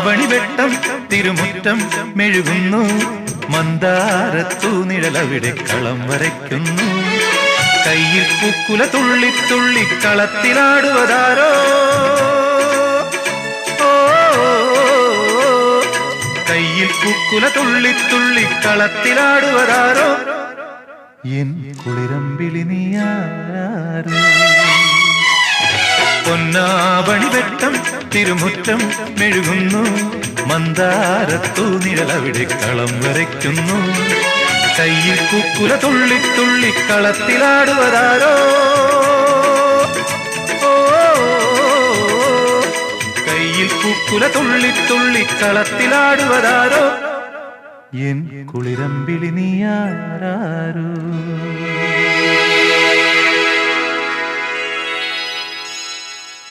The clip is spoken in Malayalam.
പൊന്നാവണിവെട്ടം തിരുമുറ്റം മെഴുകുന്നു, മന്ദാരത്തു നിഴലവിടെ കളം വരയ്ക്കുന്നു. കയ്യിൽ പൂക്കുല തുള്ളി തുള്ളി കളത്തിലാടുവതാരോ, കയ്യിൽ പൂക്കുല തുള്ളി തുള്ളി കളത്തിലാടുവതാരോ, എൻ കുളിരമ്പിളി നീയാരോ. പൊന്നാവണിവെട്ടം തിരുമുറ്റം മെഴുകുന്നു, മന്ദാരത്തു നിഴലവിടെ കളം വരയ്ക്കുന്നു. കയ്യിൽ പൂക്കുല തുള്ളി തുള്ളി കളത്തിലാടുവതാരോ, കയ്യിൽ പൂക്കുല തുള്ളി തുള്ളി കളത്തിലാടുവതാരോ, എൻ കുളിരമ്പിളി നീയാരോ.